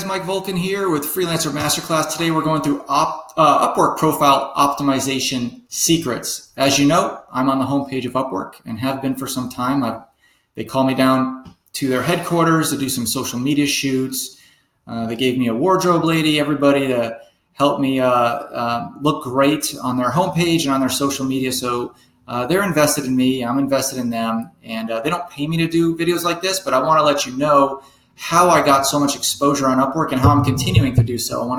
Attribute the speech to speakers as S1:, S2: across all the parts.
S1: Mike Volkin here with Freelancer Masterclass. Today we're going through Upwork profile optimization secrets. As you know, I'm on the homepage of Upwork and have been for some time. They call me down to their headquarters to do some social media shoots. They gave me a wardrobe lady, everybody to help me look great on their homepage and on their social media. So they're invested in me, I'm invested in them, and they don't pay me to do videos like this, but I want to let you know how I got so much exposure on Upwork and how I'm continuing to do so.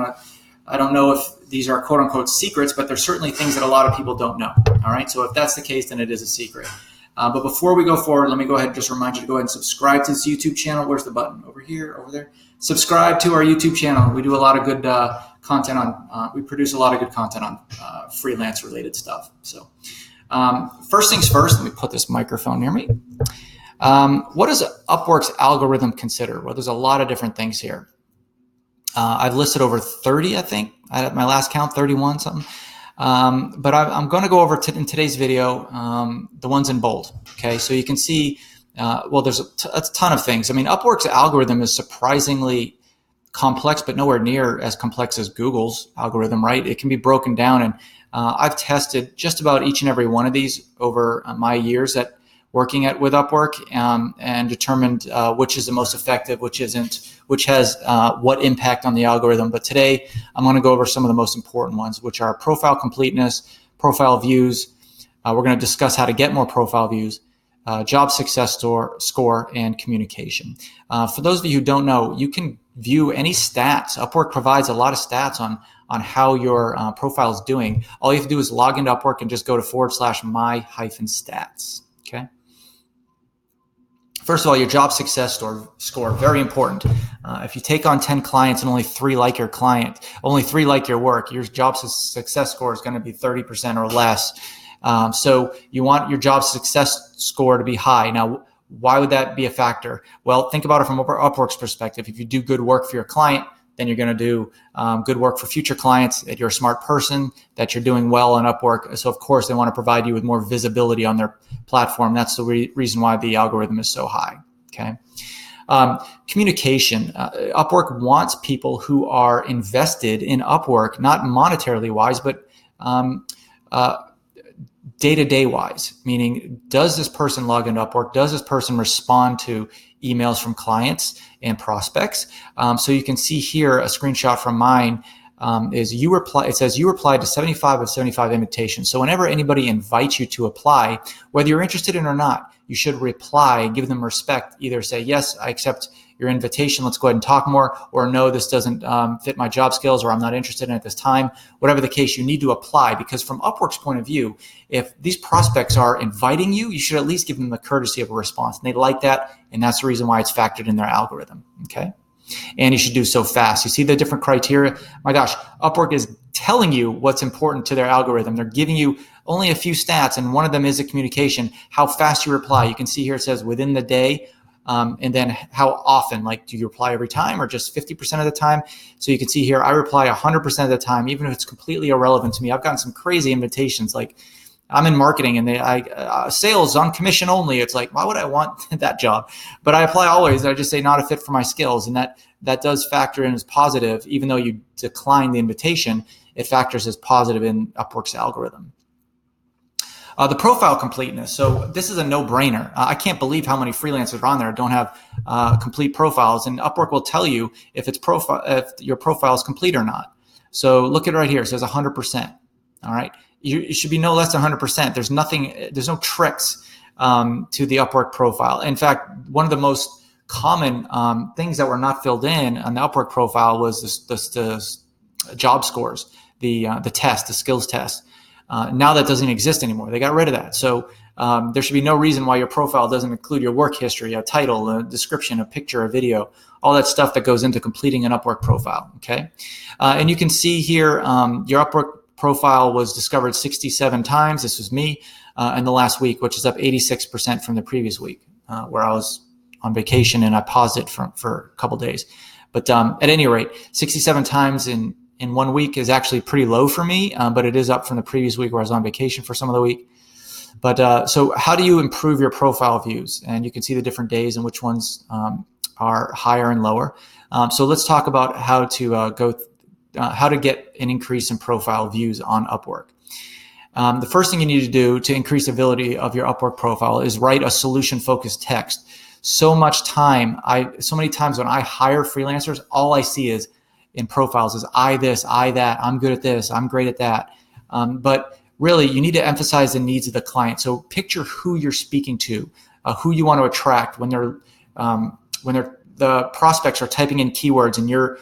S1: I don't know if these are quote unquote secrets, but there's certainly things that a lot of people don't know. All right. So if that's the case, then it is a secret. But before we go forward, let me go ahead and just remind you to go ahead and subscribe to this YouTube channel. Where's the button? Over here, over there. Subscribe to our YouTube channel. We do a lot of good content we produce a lot of good content on freelance related stuff. So first things first, let me put this microphone near me. What does Upwork's algorithm consider? Well, there's a lot of different things here. I've listed over 30, I think. At my last count, 31 something. But I'm going to go over in today's video the ones in bold. Okay, so you can see, there's a ton of things. I mean, Upwork's algorithm is surprisingly complex, but nowhere near as complex as Google's algorithm, right? It can be broken down, and I've tested just about each and every one of these over my years working with Upwork and determined which is the most effective, which isn't, which has what impact on the algorithm. But today I'm going to go over some of the most important ones, which are profile completeness, profile views. We're going to discuss how to get more profile views, job success score, and communication. For those of you who don't know, you can view any stats. Upwork provides a lot of stats on how your profile is doing. All you have to do is log into Upwork and just go to /my-stats. Okay. First of all, your job success score, very important. If you take on 10 clients and only 3 like your client, only 3 like your work, your job success score is going to be 30% or less. So you want your job success score to be high. Now, why would that be a factor? Well, think about it from Upwork's perspective. If you do good work for your client, then you're going to do good work for future clients, that you're a smart person, that you're doing well on Upwork. So, of course, they want to provide you with more visibility on their platform. That's the reason why the algorithm is so high. Okay. Communication. Upwork wants people who are invested in Upwork, not monetarily wise, but day-to-day wise, meaning does this person log into Upwork? Does this person respond to emails from clients and prospects? So you can see here a screenshot from mine is it says you replied to 75 of 75 invitations. So whenever anybody invites you to apply, whether you're interested in it or not, you should reply, give them respect, either say, yes, I accept your invitation, let's go ahead and talk more, or no, this doesn't fit my job skills, or I'm not interested in it at this time. Whatever the case, you need to apply, because from Upwork's point of view, if these prospects are inviting you, you should at least give them the courtesy of a response. And they like that, and that's the reason why it's factored in their algorithm, okay? And you should do so fast. You see the different criteria? My gosh, Upwork is telling you what's important to their algorithm. They're giving you only a few stats, and one of them is a communication, how fast you reply. You can see here it says within the day, and then how often, like do you reply every time or just 50% of the time? So you can see here, I reply 100% of the time, even if it's completely irrelevant to me. I've gotten some crazy invitations, like I'm in marketing and sales on commission only. It's like, why would I want that job? But I apply always. I just say not a fit for my skills. And that does factor in as positive. Even though you decline the invitation, it factors as positive in Upwork's algorithm. The profile completeness. So this is a no-brainer. I can't believe how many freelancers on there don't have complete profiles, and Upwork will tell you if your profile is complete or not. So look at it right here. It says 100%. All right. It should be no less than 100%. There's no tricks to the Upwork profile. In fact, one of the most common things that were not filled in on the Upwork profile was the job scores, the test, the skills test. Now that doesn't exist anymore. They got rid of that. So there should be no reason why your profile doesn't include your work history, a title, a description, a picture, a video, all that stuff that goes into completing an Upwork profile. Okay. And you can see here your Upwork profile was discovered 67 times. This was me in the last week, which is up 86% from the previous week where I was on vacation and I paused it for a couple days. But at any rate, 67 times in 1 week is actually pretty low for me, but it is up from the previous week where I was on vacation for some of the week. But so how do you improve your profile views? And you can see the different days and which ones are higher and lower. So let's talk about how to how to get an increase in profile views on Upwork. The first thing you need to do to increase the ability of your Upwork profile is write a solution-focused text. So many times when I hire freelancers, all I see is in profiles is I this, I that, I'm good at this, I'm great at that. But really, you need to emphasize the needs of the client. So picture who you're speaking to, who you want to attract when the prospects are typing in keywords and your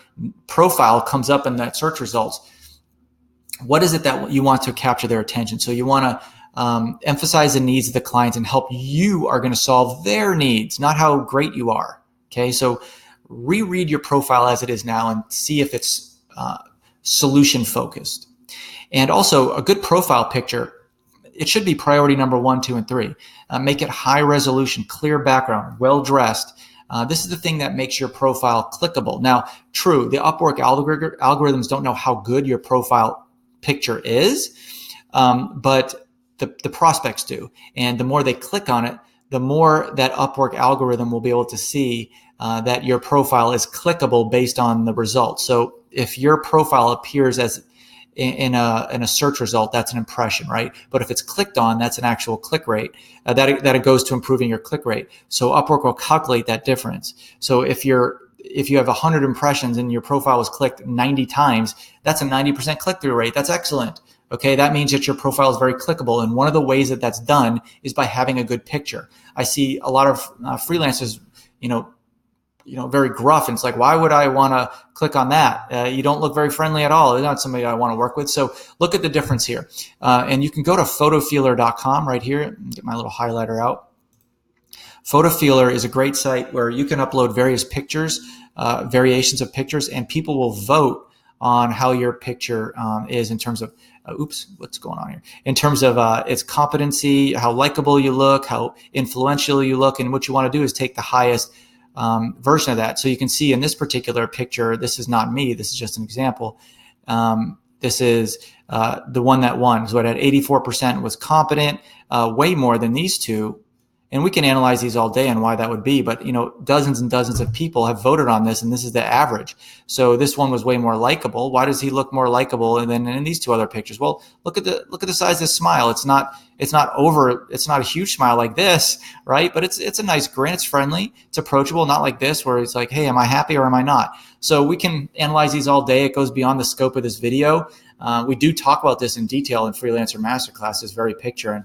S1: profile comes up in that search results. What is it that you want to capture their attention? So you want to emphasize the needs of the clients and help you are going to solve their needs, not how great you are. Okay, so reread your profile as it is now and see if it's solution focused. And also a good profile picture, it should be priority number 1, 2, and 3. Make it high resolution, clear background, well dressed. This is the thing that makes your profile clickable. Now, true, the Upwork algorithms don't know how good your profile picture is, but the prospects do. And the more they click on it, the more that Upwork algorithm will be able to see that your profile is clickable based on the results. So if your profile appears as in a search result, that's an impression, right? But if it's clicked on, that's an actual click rate. That it goes to improving your click rate. So Upwork will calculate that difference. So if you have 100 impressions and your profile was clicked 90 times, that's a 90% click-through rate. That's excellent. Okay, that means that your profile is very clickable. And one of the ways that that's done is by having a good picture. I see a lot of freelancers, very gruff. And it's like, why would I want to click on that? You don't look very friendly at all. You're not somebody I want to work with. So look at the difference here. And you can go to photofeeler.com right here. Get my little highlighter out. Photofeeler is a great site where you can upload various pictures, variations of pictures, and people will vote on how your picture is in terms of, what's going on here? In terms of its competency, how likable you look, how influential you look, and what you want to do is take the highest version of that. So you can see in this particular picture, this is not me, this is just an example. This is the one that won. So it had 84% was competent, way more than these two. And we can analyze these all day and why that would be, but dozens and dozens of people have voted on this, and this is the average. So this one was way more likable. Why does he look more likable than in these two other pictures? Well, look at the size of this smile. It's not a huge smile like this, right? But it's a nice grin. It's friendly. It's approachable. Not like this where it's like, hey, am I happy or am I not? So we can analyze these all day. It goes beyond the scope of this video. We do talk about this in detail in Freelancer Masterclass, this very picture, and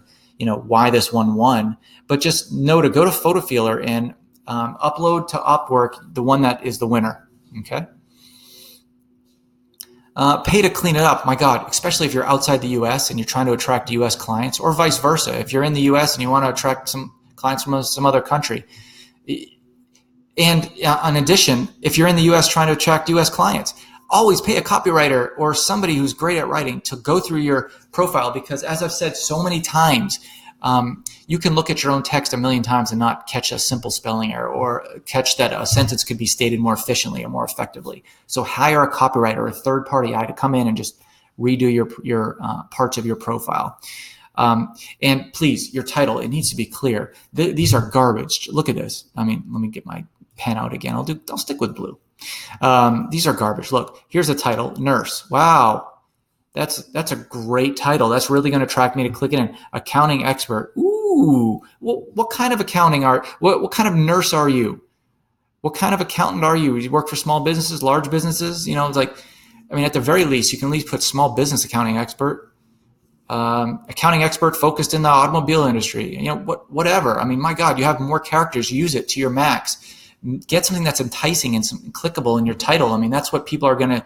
S1: why this one won. But just know to go to Photofeeler and upload to Upwork the one that is the winner. Okay. Pay to clean it up. My God, especially if you're outside the U.S. and you're trying to attract U.S. clients, or vice versa. If you're in the U.S. and you want to attract some clients from some other country. And in addition, if you're in the U.S. trying to attract U.S. clients, always pay a copywriter or somebody who's great at writing to go through your profile, because as I've said so many times, you can look at your own text a million times and not catch a simple spelling error or catch that a sentence could be stated more efficiently or more effectively. So hire a copywriter or a third-party eye to come in and just redo your parts of your profile. And please, your title, it needs to be clear. These are garbage. Look at this. I mean, let me get my pen out again. I'll stick with blue. These are garbage. Look, here's a title, nurse. Wow. That's a great title. That's really going to attract me to click in. Accounting expert. Ooh, what kind of what kind of nurse are you? What kind of accountant are you? You work for small businesses, large businesses? It's like, at the very least, you can at least put small business accounting expert, accounting expert focused in the automobile industry. Whatever. My God, you have more characters. Use it to your max. Get something that's enticing and clickable in your title. That's what people are going to,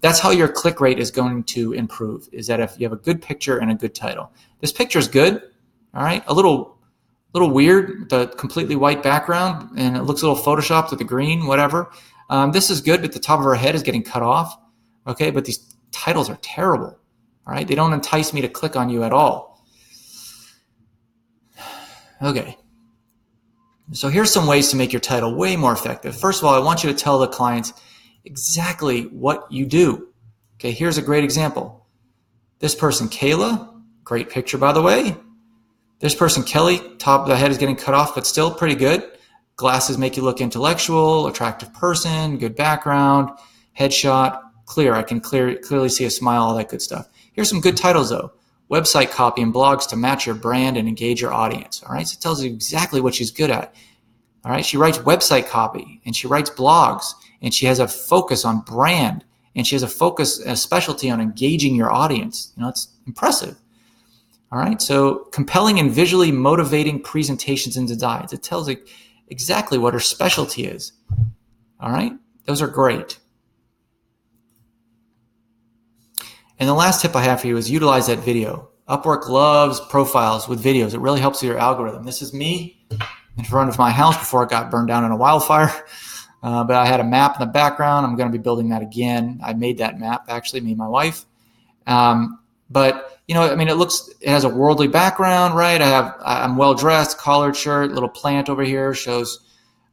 S1: that's how your click rate is going to improve, is that if you have a good picture and a good title. This picture is good, all right? A little weird, the completely white background, and it looks a little photoshopped with the green, whatever. This is good, but the top of her head is getting cut off, okay? But these titles are terrible, all right? They don't entice me to click on you at all. Okay. So here's some ways to make your title way more effective. First of all, I want you to tell the clients exactly what you do. Okay, here's a great example. This person, Kayla, great picture, by the way. This person, Kelly, top of the head is getting cut off, but still pretty good. Glasses make you look intellectual, attractive person, good background, headshot, clear. I can clearly see a smile, all that good stuff. Here's some good titles though. Website copy and blogs to match your brand and engage your audience. All right, so it tells you exactly what she's good at. All right, she writes website copy and she writes blogs and she has a focus on brand and she has a specialty on engaging your audience. It's impressive. All right, so compelling and visually motivating presentations and designs. It tells you exactly what her specialty is. All right, those are great. And the last tip I have for you is utilize that video. Upwork loves profiles with videos. It really helps with your algorithm. This is me in front of my house before it got burned down in a wildfire. But I had a map in the background. I'm going to be building that again. I made that map, actually, me and my wife. But it has a worldly background, right? I'm well dressed, collared shirt, little plant over here shows.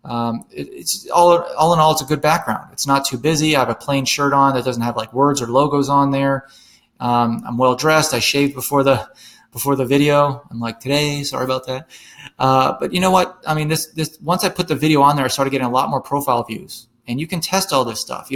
S1: It's all in all, it's a good background. It's not too busy. I have a plain shirt on that doesn't have like words or logos on there. I'm well dressed. I shaved before the video. I'm like today, sorry about that. But you know what? I mean, this once I put the video on there, I started getting a lot more profile views. And you can test all this stuff.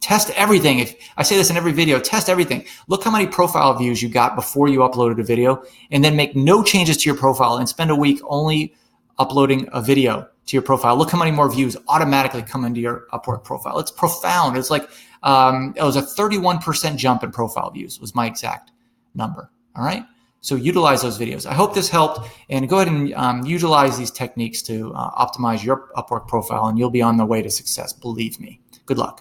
S1: Test everything. If I say this in every video, test everything. Look how many profile views you got before you uploaded a video, and then make no changes to your profile and spend a week only uploading a video to your profile. Look how many more views automatically come into your Upwork profile. It's profound. It's like it was a 31% jump in profile views was my exact number. All right. So utilize those videos. I hope this helped, and go ahead and utilize these techniques to optimize your Upwork profile, and you'll be on the way to success. Believe me. Good luck.